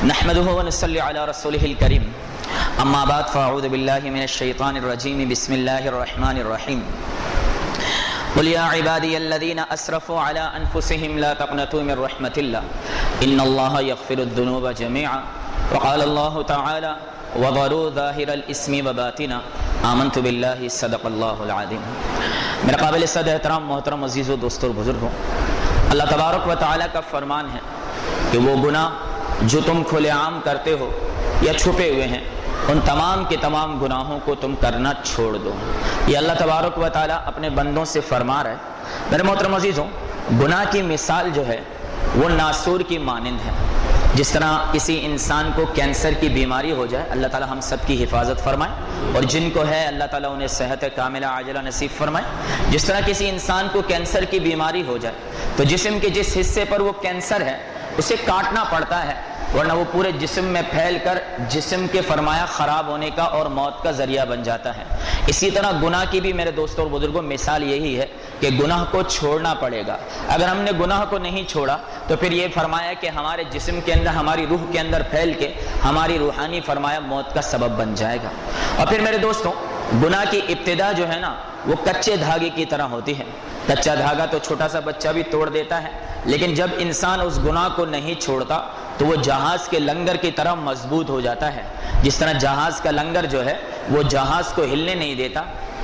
نحمده ونصلي على رسوله الكريم اما بعد فاعوذ بالله من الشيطان الرجيم بسم الله الرحمن الرحيم قل يا عبادي الذين اسرفوا على انفسهم لا تقنطوا من رحمة الله ان الله يغفر الذنوب جميعا وقال الله تعالى وذروا ظاهر الاسم وباطنه آمنت بالله صدق اللہ العظیم۔ میرا قابل صد احترام محترم عزیز و دوستو اور بزرگوں، اللہ تبارک و تعالیٰ کا فرمان ہے کہ وہ گناہ جو تم کھلے عام کرتے ہو یا چھپے ہوئے ہیں، ان تمام کے تمام گناہوں کو تم کرنا چھوڑ دو۔ یہ اللہ تبارک و تعالیٰ اپنے بندوں سے فرما رہا ہے۔ میرے محترم عزیزوں، گناہ کی مثال جو ہے وہ ناسور کی مانند ہے۔ جس طرح کسی انسان کو کینسر کی بیماری ہو جائے، اللہ تعالیٰ ہم سب کی حفاظت فرمائے، اور جن کو ہے اللہ تعالیٰ انہیں صحت کاملہ عاجلہ نصیب فرمائے۔ جس طرح کسی انسان کو کینسر کی بیماری ہو جائے تو جسم کے جس حصے پر وہ کینسر ہے اسے کاٹنا پڑتا ہے، ورنہ وہ پورے جسم میں پھیل کر جسم کے فرمایا خراب ہونے کا اور موت کا ذریعہ بن جاتا ہے۔ اسی طرح گناہ کی بھی میرے دوستوں اور بزرگوں مثال یہی ہے کہ گناہ کو چھوڑنا پڑے گا۔ اگر ہم نے گناہ کو نہیں چھوڑا تو پھر یہ فرمایا کہ ہمارے جسم کے اندر، ہماری روح کے اندر پھیل کے ہماری روحانی فرمایا موت کا سبب بن جائے گا۔ اور پھر میرے دوستوں، گناہ کی ابتدا جو ہے نا وہ کچے دھاگے کی طرح ہوتی ہے۔ کچا دھاگا تو چھوٹا سا بچہ بھی توڑ دیتا ہے، لیکن جب انسان اس گناہ کو نہیں چھوڑتا تو وہ جہاز کے لنگر کی طرح مضبوط ہو جاتا ہے۔ جس طرح جہاز کا لنگر جو ہے وہ جہاز کو ہلنے نہیں دیتا،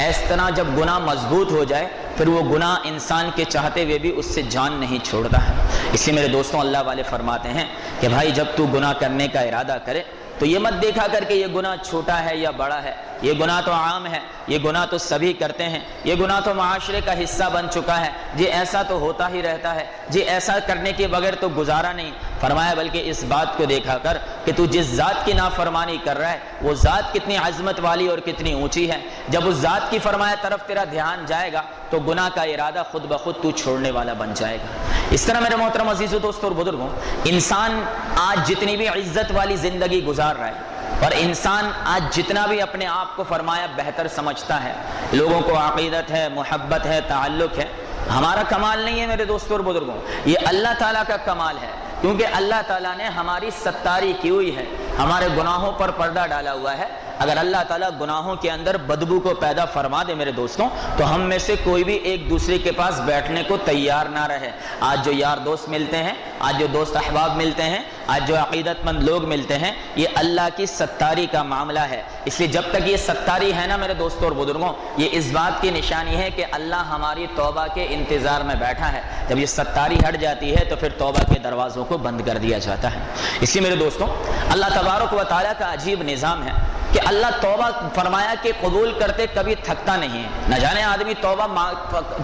اس طرح جب گناہ مضبوط ہو جائے پھر وہ گناہ انسان کے چاہتے ہوئے بھی اس سے جان نہیں چھوڑتا ہے۔ اس لیے میرے دوستوں، اللہ والے فرماتے ہیں کہ بھائی جب تو گناہ کرنے کا ارادہ کرے تو یہ مت دیکھا کر کے یہ گناہ چھوٹا ہے یا بڑا ہے، یہ گناہ تو عام ہے، یہ گناہ تو سبھی کرتے ہیں، یہ گناہ تو معاشرے کا حصہ بن چکا ہے، جی ایسا تو ہوتا ہی رہتا ہے، جی ایسا کرنے کے بغیر تو گزارا نہیں۔ فرمایا بلکہ اس بات کو دیکھا کر کہ تو جس ذات کی نافرمانی کر رہا ہے وہ ذات کتنی عظمت والی اور کتنی اونچی ہے۔ جب اس ذات کی فرمایا طرف تیرا دھیان جائے گا تو گناہ کا ارادہ خود بخود تو چھوڑنے والا بن جائے گا۔ اس طرح میرے محترم عزیزو دوستو اور بزرگوں، انسان آج جتنی بھی عزت والی زندگی گزار رہا ہے اور انسان آج جتنا بھی اپنے آپ کو فرمایا بہتر سمجھتا ہے، لوگوں کو عقیدت ہے، محبت ہے، تعلق ہے، ہمارا کمال نہیں ہے میرے دوستوں اور بزرگوں، یہ اللہ تعالیٰ کا کمال ہے، کیونکہ اللہ تعالیٰ نے ہماری ستاری کی ہوئی ہے، ہمارے گناہوں پر پردہ ڈالا ہوا ہے۔ اگر اللہ تعالیٰ گناہوں کے اندر بدبو کو پیدا فرما دے میرے دوستوں تو ہم میں سے کوئی بھی ایک دوسرے کے پاس بیٹھنے کو تیار نہ رہے۔ آج جو یار دوست ملتے ہیں، آج جو دوست احباب ملتے ہیں، آج جو عقیدت مند لوگ ملتے ہیں، یہ اللہ کی ستاری کا معاملہ ہے۔ اس لیے جب تک یہ ستاری ہے نا میرے دوستوں اور بزرگوں، یہ اس بات کی نشانی ہے کہ اللہ ہماری توبہ کے انتظار میں بیٹھا ہے۔ جب یہ ستاری ہٹ جاتی ہے تو پھر توبہ کے دروازوں کو بند کر دیا جاتا ہے۔ اسی میرے دوستوں، اللہ تبارک و تعالیٰ کا عجیب نظام ہے کہ اللہ توبہ فرمایا کہ قبول کرتے کبھی تھکتا نہیں ہے۔ نہ جانے آدمی توبہ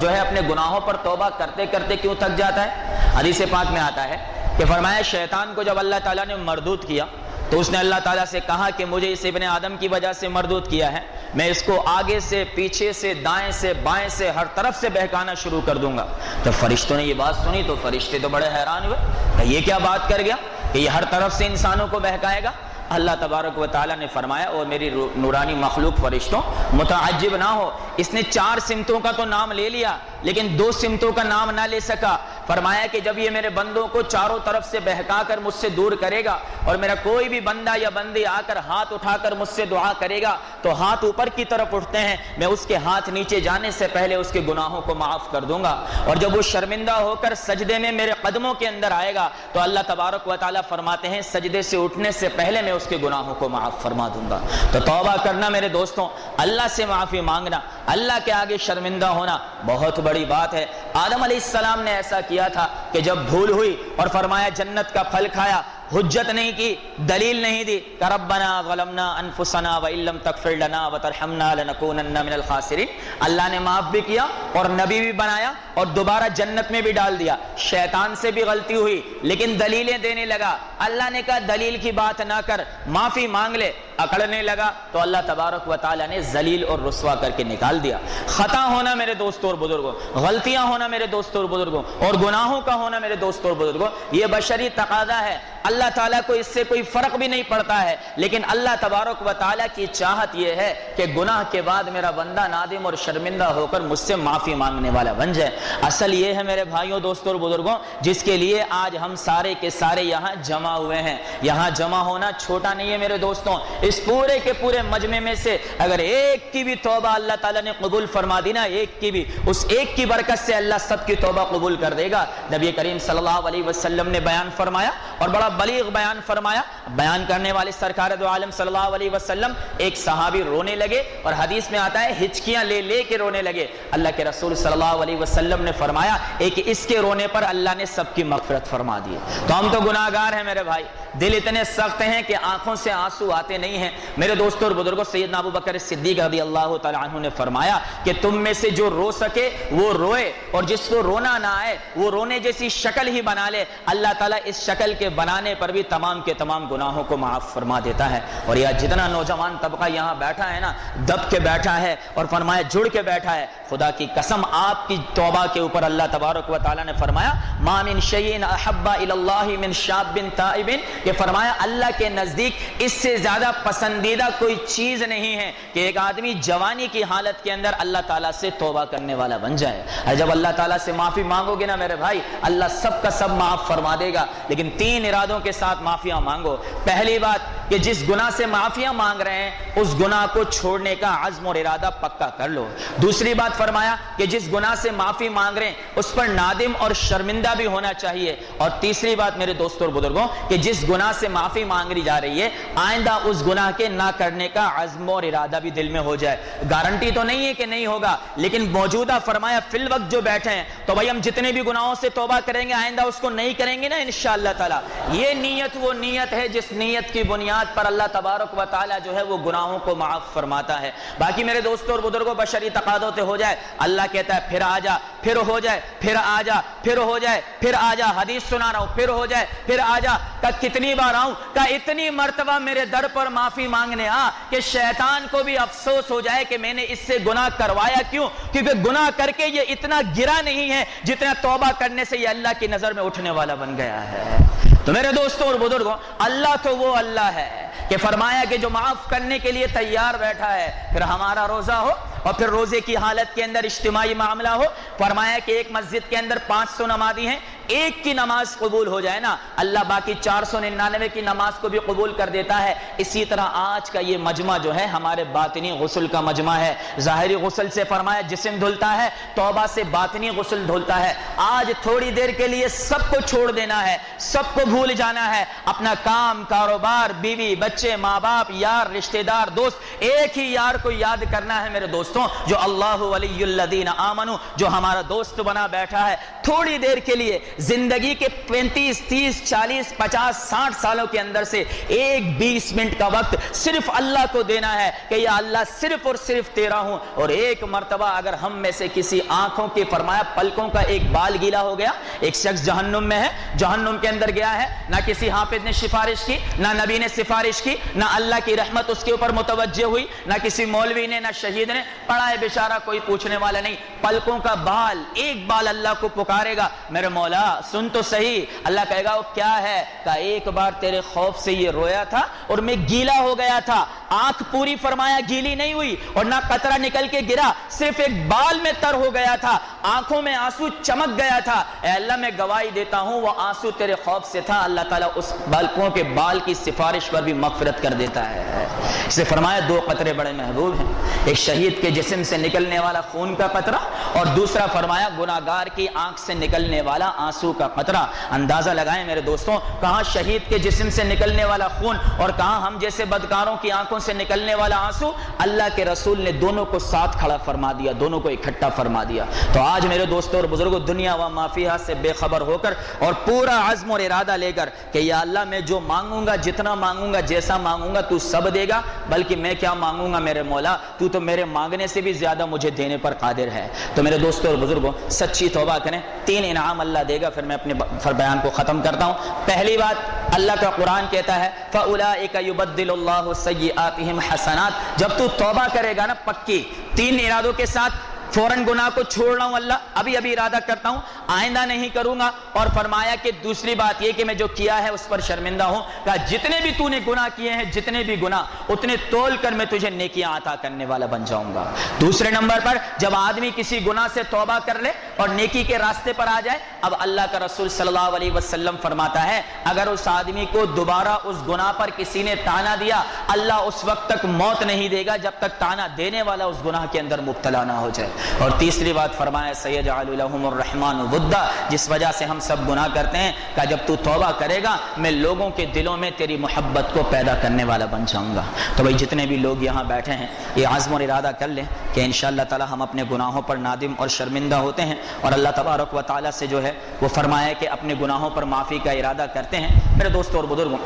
جو ہے اپنے گناہوں پر توبہ کرتے کرتے کیوں تھک جاتا ہے۔ حدیث پاک میں آتا ہے کہ فرمایا شیطان کو جب اللہ تعالیٰ نے مردود کیا تو اس نے اللہ تعالیٰ سے کہا کہ مجھے اس ابن آدم کی وجہ سے مردود کیا ہے، میں اس کو آگے سے، پیچھے سے، دائیں سے، بائیں سے، ہر طرف سے بہکانا شروع کر دوں گا۔ جب فرشتوں نے یہ بات سنی تو فرشتے تو بڑے حیران ہوئے کہ یہ کیا بات کر گیا کہ یہ ہر طرف سے انسانوں کو بہکائے گا۔ اللہ تبارک و تعالیٰ نے فرمایا اور میری نورانی مخلوق فرشتوں متعجب نہ ہو، اس نے 4 سمتوں کا تو نام لے لیا لیکن 2 سمتوں کا نام نہ لے سکا۔ فرمایا کہ جب یہ میرے بندوں کو چاروں طرف سے بہکا کر مجھ سے دور کرے گا اور میرا کوئی بھی بندہ یا بندی آ کر ہاتھ اٹھا کر مجھ سے دعا کرے گا تو ہاتھ اوپر کی طرف اٹھتے ہیں، میں اس کے ہاتھ نیچے جانے سے پہلے اس کے گناہوں کو معاف کر دوں گا، اور جب وہ شرمندہ ہو کر سجدے میں میرے قدموں کے اندر آئے گا تو اللہ تبارک و تعالیٰ فرماتے ہیں سجدے سے اٹھنے سے پہلے میں اس کے گناہوں کو معاف فرما دوں گا۔ تو توبہ کرنا میرے دوستوں، اللہ سے معافی مانگنا، اللہ کے آگے شرمندہ ہونا بہت بڑی بات ہے۔ آدم علیہ السلام نے ایسا کیا تھا کہ جب بھول ہوئی اور فرمایا جنت کا پھل کھایا، حجت نہیں کی، دلیل نہیں دی کہ ربنا ظلمنا انفسنا وان لم تغفر لنا وترحمنا لنکونن من الخاسرین، اللہ نے معاف بھی کیا اور نبی بھی بنایا اور دوبارہ جنت میں بھی ڈال دیا۔ شیطان سے بھی غلطی ہوئی لیکن دلیلیں دینے لگا، اللہ نے کہا دلیل کی بات نہ کر، معافی مانگ لے، اکڑنے لگا تو اللہ تبارک و تعالیٰ نے ذلیل اور رسوا کر کے نکال دیا۔ خطا ہونا میرے دوستوں اور بزرگوں، غلطیاں ہونا میرے دوستوں اور بزرگوں، اور گناہوں کا ہونا میرے دوستوں اور بزرگوں، یہ بشری تقاضا ہے۔ اللہ اللہ تعالیٰ کو اس سے کوئی فرق بھی نہیں پڑتا ہے، لیکن اللہ تبارک و تعالیٰ کی چاہت یہ ہے کہ گناہ کے بعد میرا بندہ نادم اور شرمندہ ہو کر مجھ سے معافی مانگنے والا بن جائے۔ اصل یہ ہے میرے بھائیوں، دوستوں اور بزرگوں، جس کے لیے آج ہم سارے کے سارے یہاں جمع ہوئے ہیں۔ یہاں جمع ہونا چھوٹا نہیں ہے میرے دوستوں، اس پورے کے پورے مجمع میں سے اگر ایک کی بھی توبہ اللہ تعالیٰ نے قبول فرما دی نا، ایک کی بھی، اس ایک کی برکت سے اللہ سب کی توبہ قبول کر دے گا۔ نبی کریم صلی اللہ علیہ وسلم نے بیان فرمایا اور بڑا بلیغ بیان فرمایا، بیان کرنے والے سرکار دو عالم صلی اللہ علیہ وسلم، ایک صحابی رونے لگے اور حدیث میں آتا ہے ہچکیاں لے لے کے رونے لگے۔ اللہ کے رسول صلی اللہ علیہ وسلم نے فرمایا ایک اس کے رونے پر اللہ نے سب کی مغفرت فرما دی۔ تو ہم تو گناہگار ہیں میرے بھائی، دل اتنے سخت ہیں کہ آنکھوں سے آنسو آتے نہیں ہیں۔ میرے دوستوں اور بزرگوں، سیدنا ابو بکر صدیق رضی اللہ تعالیٰ عنہ نے فرمایا کہ تم میں سے جو رو سکے وہ روئے، اور جس کو رونا نہ آئے وہ رونے جیسی شکل ہی بنا لے، اللہ تعالیٰ اس شکل کے بنانے پر بھی تمام کے تمام گناہوں کو معاف فرما دیتا ہے۔ اور یہ جتنا نوجوان طبقہ یہاں بیٹھا ہے نا، دب کے بیٹھا ہے اور فرمایا جڑ کے بیٹھا ہے، خدا کی قسم آپ کی توبہ کے اوپر اللہ تبارک و تعالیٰ نے فرمایا ما من شیء احب الی اللہ من شاب تائب، کہ فرمایا اللہ کے نزدیک اس سے زیادہ پسندیدہ کوئی چیز نہیں ہے کہ ایک آدمی جوانی کی حالت کے اندر اللہ تعالیٰ سے توبہ کرنے والا بن جائے۔ اور جب اللہ تعالیٰ سے معافی مانگو گے نا میرے بھائی، اللہ سب کا سب معاف فرما دے گا، لیکن 3 ارادوں کے ساتھ معافیاں مانگو۔ پہلی بات کہ جس گناہ سے معافیاں مانگ رہے ہیں اس گناہ کو چھوڑنے کا عزم اور ارادہ پکا کر لو۔ دوسری بات فرمایا کہ جس گناہ سے معافی مانگ رہے ہیں اس پر نادم اور شرمندہ بھی ہونا چاہیے۔ اور تیسری بات میرے دوستوں اور بزرگوں کہ جس گناہ سے معافی مانگی جا رہی ہے آئندہ اس گناہ کے نہ کرنے کا عزم اور ارادہ بھی دل میں ہو جائے۔ گارنٹی تو نہیں ہے کہ نہیں ہوگا، لیکن موجودہ فرمایا فی الوقت جو بیٹھے ہیں تو بھائی ہم جتنے بھی گناہوں سے توبہ کریں گے آئندہ اس کو نہیں کریں گے نا انشاءاللہ تعالی۔ یہ نیت وہ نیت ہے جس نیت کی بنیاد پر اللہ تبارک و تعالی جو ہے وہ گناہوں کو معاف فرماتا ہے۔ باقی میرے دوستوں اور بزرگوں بشری تقاضوں سے ہو جائے، اللہ کہتا ہے پھر آ جا، پھر ہو جائے، پھر آ جا، پھر ہو جائے، پھر آ جا، حدیث سنا رہا ہوں، پھر ہو جائے، پھر آ جا۔ کہ کتنی بار آؤں؟ کہ اتنی مرتبہ میرے در پر معافی مانگنے آ کہ شیطان کو بھی افسوس ہو جائے کہ میں نے اس سے گناہ کروایا کیوں، کیونکہ گناہ کر کے یہ اتنا گرا نہیں ہے جتنا توبہ کرنے سے یہ اللہ کی نظر میں اٹھنے والا بن گیا ہے۔ تو میرے دوستوں اور بزرگوں، اللہ تو وہ اللہ ہے کہ فرمایا کہ جو معاف کرنے کے لیے تیار بیٹھا ہے، پھر ہمارا روزہ ہو اور پھر روزے کی حالت کے اندر اجتماعی معاملہ ہو، فرمایا کہ ایک مسجد کے اندر 500 نمازی ہیں، ایک کی نماز قبول ہو جائے نا اللہ باقی 499 کی نماز کو بھی قبول کر دیتا ہے۔ اسی طرح آج کا یہ مجمع جو ہے ہمارے باطنی غسل کا مجمع ہے۔ ظاہری غسل سے فرمایا جسم دھلتا ہے، توبہ سے باطنی غسل دھلتا ہے۔ آج تھوڑی دیر کے لیے سب کو چھوڑ دینا ہے، سب کو بھول جانا ہے، اپنا کام، کاروبار، بیوی، بچے، ماں باپ، یار، رشتہ دار، دوست، ایک ہی یار کو یاد کرنا ہے میرے دوستوں، جو اللہ ولی الذین آمنوا، جو ہمارا دوست بنا بیٹھا ہے۔ تھوڑی دیر کے لیے زندگی کے 35 30 40 50 60 سالوں کے اندر سے ایک 20 منٹ کا وقت صرف اللہ کو دینا ہے کہ یا اللہ صرف اور صرف تیرا ہوں۔ اور ایک مرتبہ اگر ہم میں سے کسی آنکھوں کے فرمایا پلکوں کا ایک بال گیلا ہو گیا، ایک شخص جہنم میں ہے، جہنم کے اندر گیا ہے، نہ کسی حافظ نے سفارش کی، نہ نبی نے سفارش کی، نہ اللہ کی رحمت اس کے اوپر متوجہ ہوئی، نہ کسی مولوی نے، نہ شہید نے، پڑا ہے بیچارہ، کوئی پوچھنے والا نہیں، پلکوں کا بال، ایک بال اللہ کو پکارے گا، میرے مولا سن تو صحیح۔ اللہ کہے گا وہ کیا ہے؟ کہ ایک بار تیرے خوف سے یہ رویا تھا اور میں گیلا ہو گیا تھا، آنکھ پوری فرمایا گیلی نہیں ہوئی اور نہ قطرہ نکل کے گرا، صرف ایک بال میں تر ہو گیا تھا، آنکھوں میں آنسو چمک گیا تھا، اے اللہ میں گواہی دیتا ہوں وہ آنسو تیرے خوف سے تھا، اللہ تعالیٰ اس بالکوں کے بال کی سفارش پر بھی مغفرت کر دیتا ہے۔ اسے فرمایا 2 قطرے بڑے محبوب ہیں، ایک شہید کے جسم سے نکلنے والا خون کا قطرہ اور دوسرا فرمایا گناہگار کی آنکھ سے نکلنے والا آنسو کا قطرہ۔ اندازہ لگائیں میرے دوستوں، کہاں شہید کے جسم سے نکلنے والا خون اور کہاں ہم جیسے بدکاروں کی آنکھوں سے نکلنے والا آنسو۔ اللہ کے رسول نے دونوں کو ساتھ کھڑا فرما دیا، دونوں کو اکٹھا فرما دیا۔ تو آج میرے دوستوں اور بزرگوں، دنیا و ما فیہا سے بے خبر ہو کر اور پورا عزم اور ارادہ لے کر کہ یا اللہ میں جو مانگوں گا، جتنا مانگوں گا، جیسا مانگوں گا تو سب دے گا، بلکہ میں کیا مانگوں گا میرے مولا، تو میرے مانگنے سے بھی زیادہ مجھے دینے پر قادر ہے۔ تو میرے دوستوں اور بزرگوں سچی توبہ کریں، 3 انعام اللہ دے گا۔ پھر میں اپنے بیان کو ختم کرتا ہوں۔ پہلی بات اللہ کا قرآن کہتا ہے فَأُولَئِكَ يُبَدِّلُ اللَّهُ سَيِّئَاتِهِمْ حَسَنَاتٍ، جب تو توبہ کرے گا نا پکی 3 ارادوں کے ساتھ، فوراً گناہ کو چھوڑ رہا ہوں اللہ، ابھی ارادہ کرتا ہوں، آئندہ نہیں کروں گا. اور فرمایا کہ دوسری بات یہ کہ میں جو کیا ہے اس پر شرمندہ ہوں. کہا جتنے بھی تو نے گناہ کیے ہیں, جتنے بھی گناہ, اتنے تول کر میں تجھے نیکیاں عطا کرنے والا بن جاؤں گا. دوسرے نمبر پر جب آدمی کسی گناہ سے توبہ کر لے اور نیکی کے راستے پر آ جائے, اب اللہ کا رسول صلی اللہ علیہ وسلم فرماتا ہے اگر اس آدمی کو دوبارہ اس گناہ پر کسی نے تانا دیا, اللہ اس وقت تک موت نہیں دے گا جب تک تانا دینے والا اس گناہ کے اندر مبتلا نہ ہو جائے. اور تیسری بات فرمایا سیجعل لهم الرحمن ودا, جس وجہ سے ہم سب گناہ کرتے ہیں, کہ جب تو توبہ کرے گا میں لوگوں کے دلوں میں تیری محبت کو پیدا کرنے والا بن جاؤں گا. تو بھائی جتنے بھی لوگ یہاں بیٹھے ہیں یہ عزم اور ارادہ کر لیں کہ انشاءاللہ تعالی ہم اپنے گناہوں پر نادم اور شرمندہ ہوتے ہیں, اور اللہ تبارک و تعالی سے جو ہے وہ فرمایا کہ اپنے گناہوں پر معافی کا ارادہ کرتے ہیں. میرے دوستوں اور بزرگوں,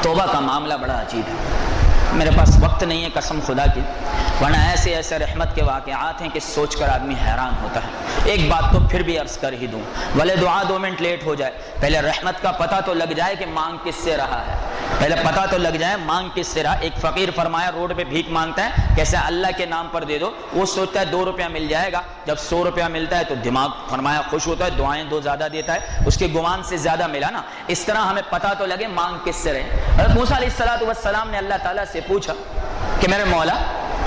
توبہ کا معاملہ بڑا عجیب ہے. میرے پاس وقت نہیں ہے قسم خدا کی, ورنہ ایسے ایسے رحمت کے واقعات ہیں کہ سوچ کر آدمی حیران ہوتا ہے. ایک بات تو پھر بھی عرض کر ہی دوں, بھلے دعا 2 منٹ لیٹ ہو جائے, پہلے رحمت کا پتہ تو لگ جائے کہ مانگ کس سے رہا ہے, پہلے پتہ تو لگ جائے مانگ کس سے رہا. ایک فقیر فرمایا روڈ پہ بھیک مانگتا ہے, کیسے اللہ کے نام پر دے دو, وہ سوچتا ہے 2 روپیہ مل جائے گا. جب 100 روپیہ ملتا ہے تو دماغ فرمایا خوش ہوتا ہے, دعائیں 2 زیادہ دیتا ہے, اس کے گمان سے زیادہ ملا نا. اس طرح ہمیں پتہ تو لگے مانگ کس سے رہے. حضرت موسیٰ علیہ السلام نے اللہ تعالیٰ سے پوچھا کہ میرے مولا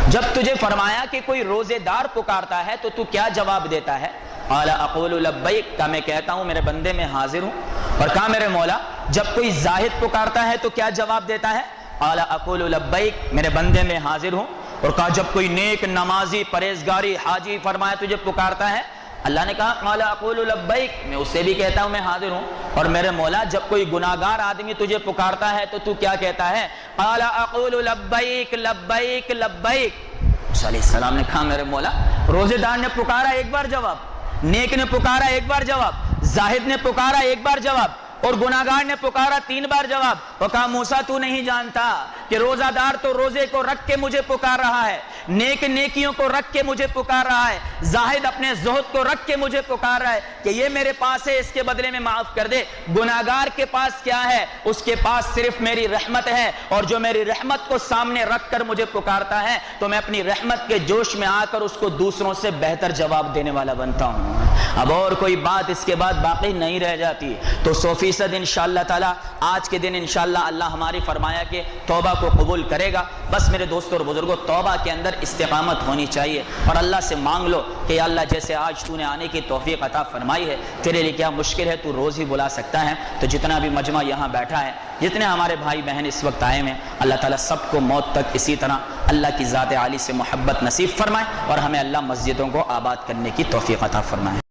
جب تجھے فرمایا کہ کوئی روزے دار پکارتا ہے تو کیا جواب دیتا ہے؟ قال اقول لبیک, کا میں کہتا ہوں میرے بندے میں حاضر ہوں. اور کہا میرے مولا جب کوئی زاہد پکارتا ہے تو کیا جواب دیتا ہے؟ قال اقول لبیک, میرے بندے میں حاضر ہوں. اور کہا جب کوئی نیک نمازی پرہیزگاری حاجی فرمایا تجھے پکارتا ہے؟ اللہ نے کہا قال اقول لبیک, میں اسے بھی کہتا ہوں میں حاضر ہوں. اور میرے مولا جب کوئی گناہگار آدمی تجھے پکارتا ہے تو کیا کہتا ہے؟ قال اقول لبیک لبیک لبیک. موسیٰ علیہ السلام نے کہا میرے مولا روزے دار نے پکارا ایک بار جواب, نیک نے پکارا ایک بار جواب, زاہد نے پکارا ایک بار جواب, اور گناہگار نے پکارا 3 بار جواب. وہ کہا موسیٰ تو نہیں جانتا کہ روزہ دار تو روزے کو رکھ کے مجھے پکار رہا ہے, نیک نیکیوں کو رکھ کے مجھے پکار رہا ہے, زاہد اپنے زہد کو رکھ کے مجھے پکار رہا ہے کہ یہ میرے پاس ہے اس کے بدلے میں معاف کر دے. گناہگار کے پاس کیا ہے؟ اس کے پاس صرف میری رحمت ہے, اور جو میری رحمت کو سامنے رکھ کر مجھے پکارتا ہے تو میں اپنی رحمت کے جوش میں آ کر اس کو دوسروں سے بہتر جواب دینے والا بنتا ہوں. اب اور کوئی بات اس کے بعد باقی نہیں رہ جاتی. تو 100% انشاءاللہ تعالی آج کے دن انشاءاللہ اللہ ہماری فرمایا کہ توبہ کو قبول کرے گا. بس میرے دوستوں اور بزرگوں, توبہ کے اندر استقامت ہونی چاہیے, اور اللہ سے مانگ لو کہ یا اللہ جیسے آج تو نے آنے کی توفیق عطا فرمائی ہے, تیرے لیے کیا مشکل ہے, تو روز ہی بلا سکتا ہے. تو جتنا بھی مجمع یہاں بیٹھا ہے, جتنے ہمارے بھائی بہن اس وقت آئے ہیں, اللہ تعالیٰ سب کو موت تک اسی طرح اللہ کی ذات عالی سے محبت نصیب فرمائے, اور ہمیں اللہ مسجدوں کو آباد کرنے کی توفیق عطا فرمائے.